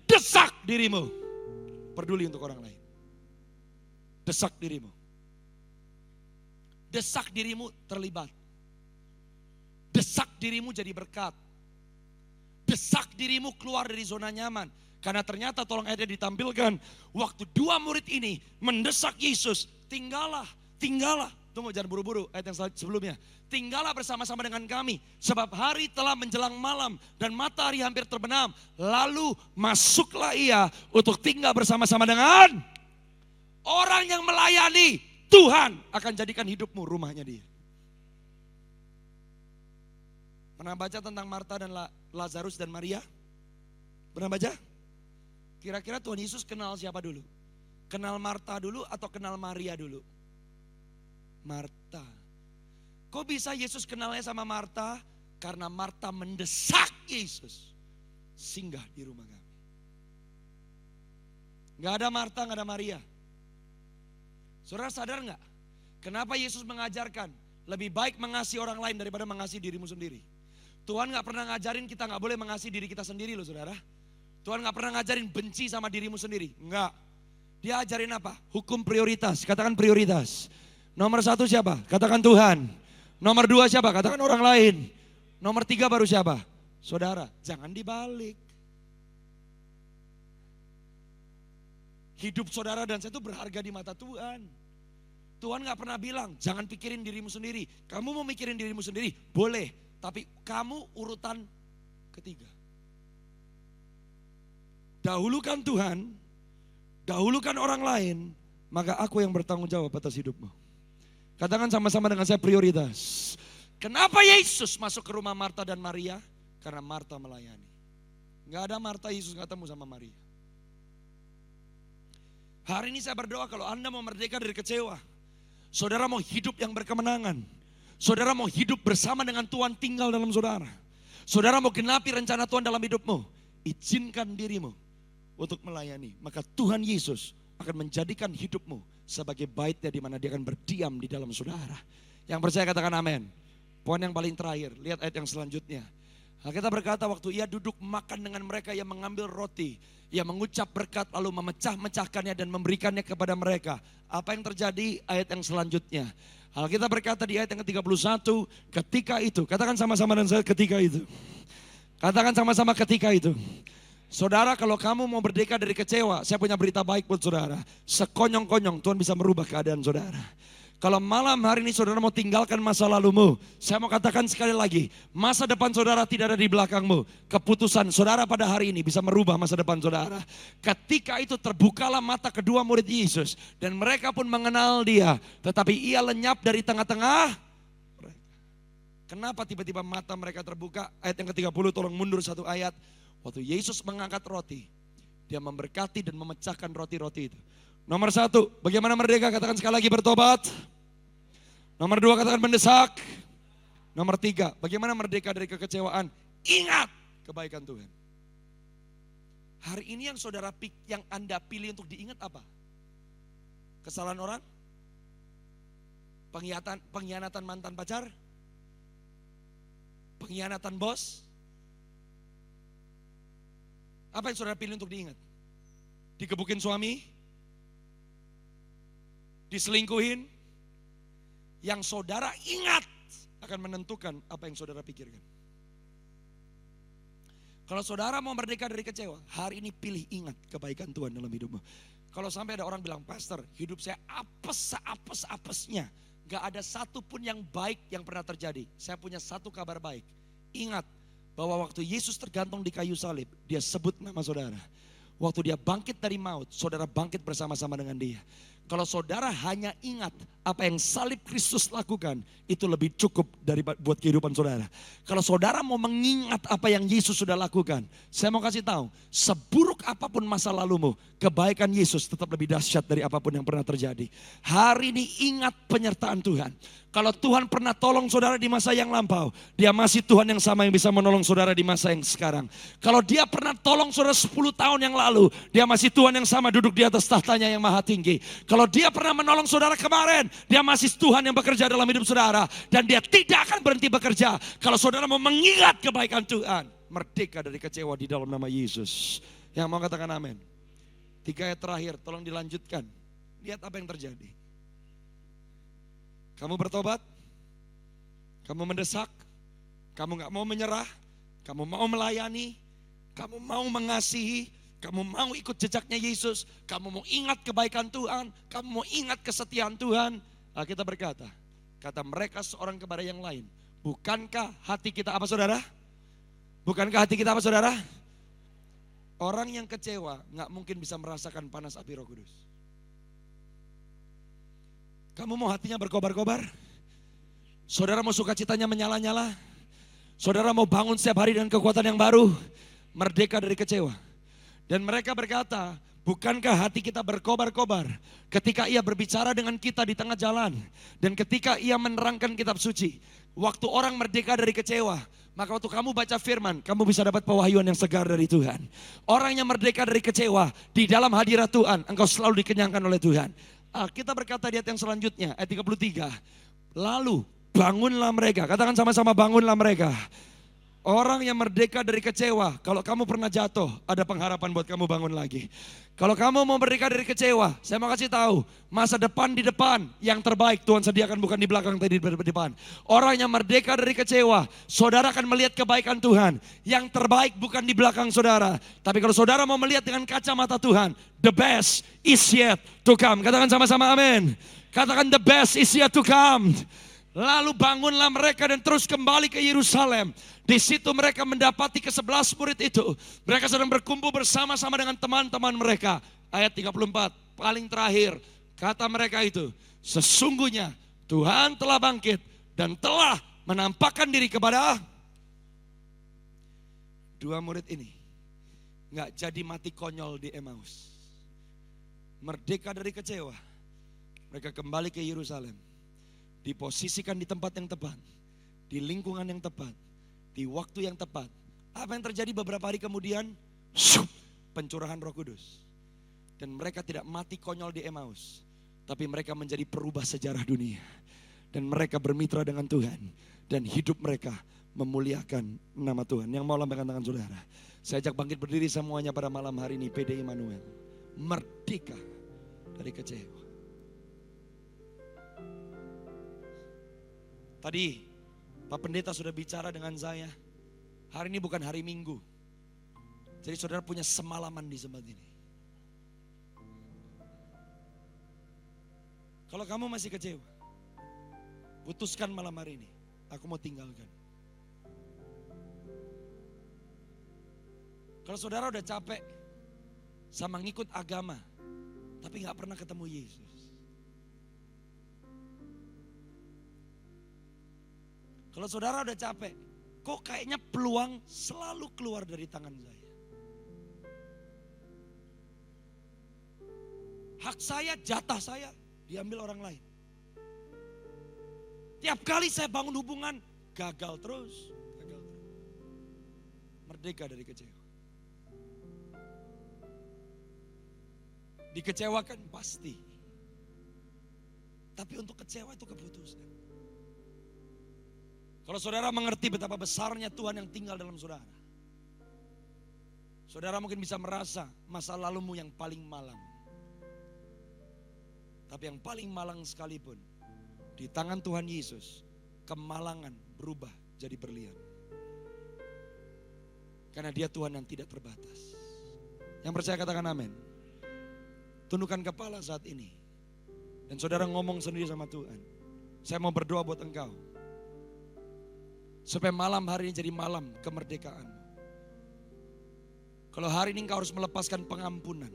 Desak dirimu. Peduli untuk orang lain. Desak dirimu. Desak dirimu terlibat. Desak dirimu jadi berkat. Desak dirimu keluar dari zona nyaman. Karena ternyata tolong ayatnya ditampilkan. Waktu dua murid ini mendesak Yesus. Tinggallah. Tunggu jangan buru-buru ayat yang sebelumnya. Tinggallah bersama-sama dengan kami. Sebab hari telah menjelang malam. Dan matahari hampir terbenam. Lalu masuklah ia untuk tinggal bersama-sama dengan orang yang melayani. Tuhan akan jadikan hidupmu rumahnya dia. Pernah baca tentang Marta dan Lazarus dan Maria? Pernah baca? Kira-kira Tuhan Yesus kenal siapa dulu? Kenal Marta dulu atau kenal Maria dulu? Marta. Kok bisa Yesus kenalnya sama Marta? Karena Marta mendesak Yesus singgah di rumah kami. Gak ada Marta, gak ada Maria. Saudara sadar gak? Kenapa Yesus mengajarkan lebih baik mengasihi orang lain daripada mengasihi dirimu sendiri? Tuhan gak pernah ngajarin kita gak boleh mengasihi diri kita sendiri loh saudara. Tuhan gak pernah ngajarin benci sama dirimu sendiri. Enggak. Dia ajarin apa? Hukum prioritas. Katakan prioritas. Nomor satu siapa? Katakan Tuhan. Nomor dua siapa? Katakan orang lain. Nomor tiga baru siapa? Saudara. Jangan dibalik. Hidup saudara dan saya itu berharga di mata Tuhan. Tuhan gak pernah bilang, jangan pikirin dirimu sendiri. Kamu mau mikirin dirimu sendiri? Boleh. Tapi kamu urutan ketiga. Dahulukan Tuhan, dahulukan orang lain, maka aku yang bertanggung jawab atas hidupmu. Katakan sama-sama dengan saya prioritas. Kenapa Yesus masuk ke rumah Marta dan Maria? Karena Marta melayani. Gak ada Marta Yesus ketemu sama Maria. Hari ini saya berdoa kalau Anda mau merdeka dari kecewa. Saudara mau hidup yang berkemenangan. Saudara mau hidup bersama dengan Tuhan tinggal dalam saudara. Saudara mau genapi rencana Tuhan dalam hidupmu. Izinkan dirimu untuk melayani. Maka Tuhan Yesus akan menjadikan hidupmu sebagai baitnya di mana dia akan berdiam di dalam saudara. Yang percaya katakan amin. Poin yang paling terakhir, lihat ayat yang selanjutnya. Alkitab berkata waktu ia duduk makan dengan mereka, ia mengambil roti. Ia mengucap berkat lalu memecah-mecahkannya dan memberikannya kepada mereka. Apa yang terjadi? Ayat yang selanjutnya. Alkitab berkata di ayat yang ke-31, ketika itu. Katakan sama-sama dan saya ketika itu. Katakan sama-sama ketika itu. Saudara kalau kamu mau merdeka dari kecewa, saya punya berita baik buat saudara. Sekonyong-konyong Tuhan bisa merubah keadaan saudara. Kalau malam hari ini saudara mau tinggalkan masa lalumu, saya mau katakan sekali lagi, masa depan saudara tidak ada di belakangmu. Keputusan saudara pada hari ini bisa merubah masa depan saudara. Ketika itu terbukalah mata kedua murid Yesus dan mereka pun mengenal dia, tetapi ia lenyap dari tengah-tengah mereka. Kenapa tiba-tiba mata mereka terbuka? Ayat yang ke-30, tolong mundur satu ayat. Waktu Yesus mengangkat roti, dia memberkati dan memecahkan roti-roti itu. Nomor satu, bagaimana merdeka? Katakan sekali lagi bertobat. Nomor dua, katakan mendesak. Nomor tiga, bagaimana merdeka dari kekecewaan? Ingat kebaikan Tuhan. Hari ini yang yang Anda pilih untuk diingat apa? Kesalahan orang? Pengkhianatan mantan pacar? Pengkhianatan bos? Apa yang saudara pilih untuk diingat? Dikebukin suami? Diselingkuhin? Yang saudara ingat akan menentukan apa yang saudara pikirkan. Kalau saudara mau merdeka dari kecewa, hari ini pilih ingat kebaikan Tuhan dalam hidupmu. Kalau sampai ada orang bilang, pastor hidup saya apes-apesnya. Gak ada satu pun yang baik yang pernah terjadi. Saya punya satu kabar baik. Ingat bahwa waktu Yesus tergantung di kayu salib, dia sebut nama saudara. Waktu dia bangkit dari maut, saudara bangkit bersama-sama dengan dia. Kalau saudara hanya ingat apa yang salib Kristus lakukan, itu lebih cukup buat kehidupan saudara. Kalau saudara mau mengingat apa yang Yesus sudah lakukan, saya mau kasih tahu, seburuk apapun masa lalumu, kebaikan Yesus tetap lebih dahsyat dari apapun yang pernah terjadi. Hari ini ingat penyertaan Tuhan. Kalau Tuhan pernah tolong saudara di masa yang lampau, Dia masih Tuhan yang sama yang bisa menolong saudara di masa yang sekarang. Kalau Dia pernah tolong saudara 10 tahun yang lalu, Dia masih Tuhan yang sama duduk di atas tahtanya yang maha tinggi. Kalau Dia pernah menolong saudara kemarin, Dia masih Tuhan yang bekerja dalam hidup saudara. Dan Dia tidak akan berhenti bekerja. Kalau saudara mau mengingat kebaikan Tuhan, merdeka dari kecewa di dalam nama Yesus. Yang mau katakan amin. 3 ayat terakhir, tolong dilanjutkan. Lihat apa yang terjadi. Kamu bertobat, kamu mendesak, kamu gak mau menyerah, kamu mau melayani, kamu mau mengasihi, kamu mau ikut jejaknya Yesus, kamu mau ingat kebaikan Tuhan, kamu mau ingat kesetiaan Tuhan. Alkitab berkata, kata mereka seorang kepada yang lain, bukankah hati kita apa saudara? Bukankah hati kita apa saudara? Orang yang kecewa gak mungkin bisa merasakan panas api Roh Kudus. Kamu mau hatinya berkobar-kobar? Saudara mau sukacitanya menyala-nyala? Saudara mau bangun setiap hari dengan kekuatan yang baru? Merdeka dari kecewa. Dan mereka berkata, bukankah hati kita berkobar-kobar ketika Ia berbicara dengan kita di tengah jalan? Dan ketika Ia menerangkan kitab suci. Waktu orang merdeka dari kecewa, maka waktu kamu baca firman, kamu bisa dapat pewahyuan yang segar dari Tuhan. Orang yang merdeka dari kecewa, di dalam hadirat Tuhan, engkau selalu dikenyangkan oleh Tuhan. Kita berkata di ayat yang selanjutnya, ayat 33. Lalu bangunlah mereka, katakan sama-sama bangunlah mereka. Orang yang merdeka dari kecewa, kalau kamu pernah jatuh, ada pengharapan buat kamu bangun lagi. Kalau kamu mau merdeka dari kecewa, saya mau kasih tahu, masa depan di depan yang terbaik Tuhan sediakan bukan di belakang, tapi di depan. Orang yang merdeka dari kecewa, saudara akan melihat kebaikan Tuhan. Yang terbaik bukan di belakang saudara, tapi kalau saudara mau melihat dengan kacamata Tuhan, the best is yet to come. Katakan sama-sama amin. Katakan the best is yet to come. Lalu bangunlah mereka dan terus kembali ke Yerusalem. Di situ mereka mendapati ke-11 murid itu. Mereka sedang berkumpul bersama-sama dengan teman-teman mereka. Ayat 34, paling terakhir. Kata mereka itu, sesungguhnya Tuhan telah bangkit dan telah menampakkan diri kepada 2 murid ini. Nggak jadi mati konyol di Emmaus. Merdeka dari kecewa. Mereka kembali ke Yerusalem. Diposisikan di tempat yang tepat, di lingkungan yang tepat, di waktu yang tepat. Apa yang terjadi beberapa hari kemudian? Pencurahan Roh Kudus. Dan mereka tidak mati konyol di Emmaus, tapi mereka menjadi perubah sejarah dunia. Dan mereka bermitra dengan Tuhan, dan hidup mereka memuliakan nama Tuhan. Yang mau lambaikan tangan saudara, saya ajak bangkit berdiri semuanya pada malam hari ini. PD Immanuel, merdeka dari kecewa. Tadi Pak Pendeta sudah bicara dengan saya. Hari ini bukan hari Minggu. Jadi saudara punya semalaman di tempat ini. Kalau kamu masih kecewa, putuskan malam hari ini, aku mau tinggalkan. Kalau saudara udah capek sama ngikut agama, tapi gak pernah ketemu Yesus. Kalau saudara udah capek, kok kayaknya peluang selalu keluar dari tangan saya. Hak saya, jatah saya diambil orang lain. Tiap kali saya bangun hubungan, gagal terus. Merdeka dari kecewa. Dikecewakan pasti. Tapi untuk kecewa itu keputusan. Kalau saudara mengerti betapa besarnya Tuhan yang tinggal dalam saudara. Saudara mungkin bisa merasa masa lalumu yang paling malang. Tapi yang paling malang sekalipun, di tangan Tuhan Yesus, kemalangan berubah jadi berlian. Karena Dia Tuhan yang tidak terbatas. Yang percaya katakan amin. Tundukkan kepala saat ini. Dan saudara ngomong sendiri sama Tuhan. Saya mau berdoa buat engkau. Supaya malam hari ini jadi malam kemerdekaan. Kalau hari ini engkau harus melepaskan pengampunan.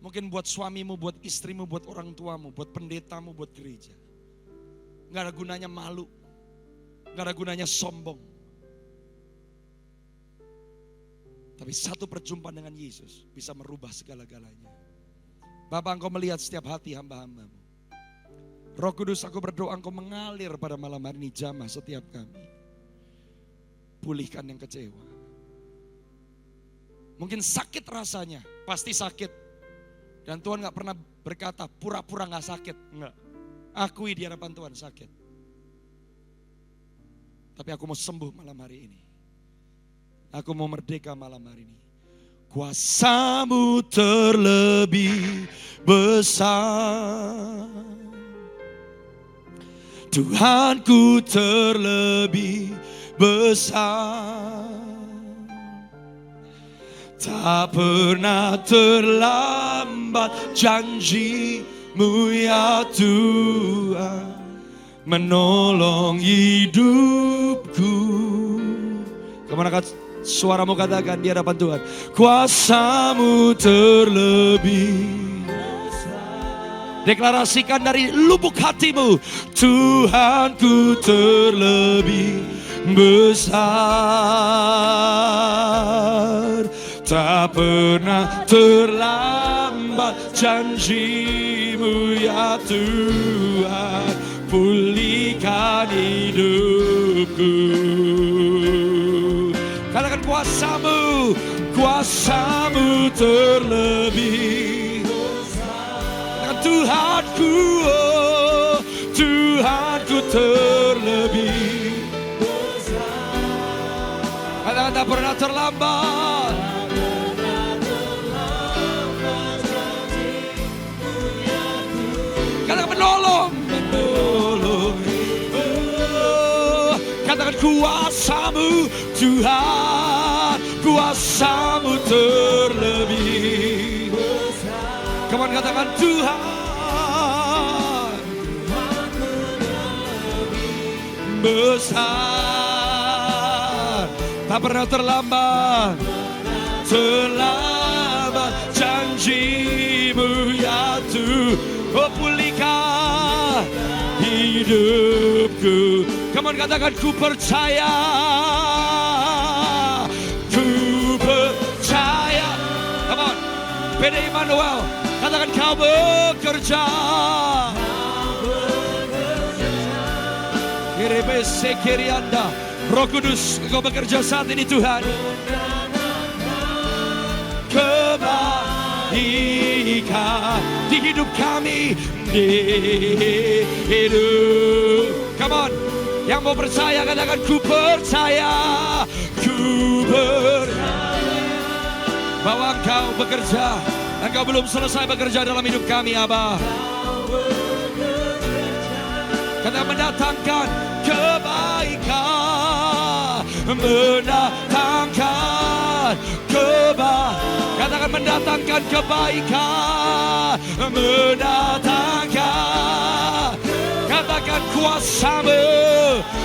Mungkin buat suamimu, buat istrimu, buat orang tuamu, buat pendetamu, buat gereja. Gak ada gunanya malu. Gak ada gunanya sombong. Tapi satu perjumpaan dengan Yesus bisa merubah segala-galanya. Bapak, engkau melihat setiap hati hamba-hambamu. Roh Kudus, aku berdoa Engkau mengalir pada malam hari ini, jamah setiap kami. Pulihkan yang kecewa. Mungkin sakit rasanya, pasti sakit. Dan Tuhan gak pernah berkata pura-pura gak sakit. Enggak. Akui di hadapan Tuhan sakit. Tapi aku mau sembuh malam hari ini. Aku mau merdeka malam hari ini. Kuasa-Mu terlebih besar. Tuhanku terlebih besar. Tak pernah terlambat janji-Mu ya Tuhan, menolong hidupku. Kemana suaramu katakan di hadapan Tuhan. Kuasa-Mu terlebih besar. Deklarasikan dari lubuk hatimu. Tuhanku terlebih besar. Tak pernah terlambat janji-Mu ya Tuhan, pulihkan hidupku. Katakan kuasa-Mu, kuasa-Mu terlebih besar. Katakan Tuhanku, oh, Tuhanku terlebih besar. Katakan tak pernah terlambat. Katakan menolong, menolong. Katakan kuasa-Mu Tuhan, kuasa-Mu terlebih besar. Come on, katakan Tuhan, Tuhanku terlebih besar. Tak pernah terlambat, terlambat janji-Mu ya Tuhan. Oh, pulihkan hidupku. Come on, katakan ku percaya. Ku percaya. Come on, PD Immanuel, katakan Kau bekerja. Kirebese kirianda. Roh Kudus, Engkau bekerja saat ini Tuhan. Kebaikan di hidup kami, di hidup. Come on, yang mau percaya katakan ku percaya. Ku percaya bahwa Engkau bekerja. Engkau belum selesai bekerja dalam hidup kami, Abah. Katakan mendatangkan kebaikan, mendatangkan kebaikan. Katakan mendatangkan kebaikan, mendatangkan. Katakan kuasa-Mu,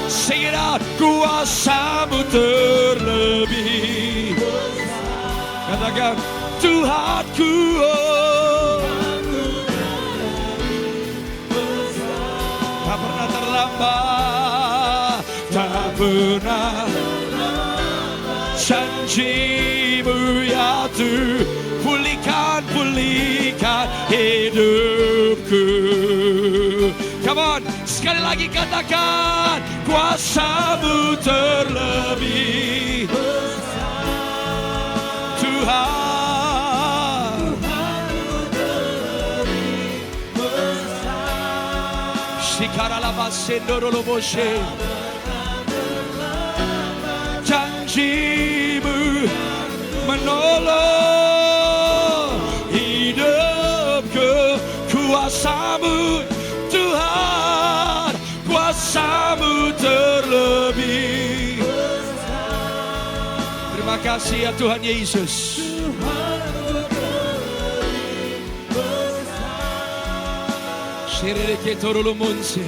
sing it out, kuasa-Mu terlebih. Katakan Tuhanku, oh, tak pernah terlambat, tak pernah janji-Mu ya Tuhan, pulihkan, pulihkan hidupku. Come on, sekali lagi katakan kuasa-Mu terlebih besar. Tuhan, Tuhan-Mu terlebih besar. Shikaralabasendoroloboshe. Janji-Mu menolong hidupku. Kuasa-Mu Tuhan, kuasa-Mu terlebih besar. Terima kasih ya Tuhan Yesus. Tuhan-Mu terlebih besar. Shirike torulumunse.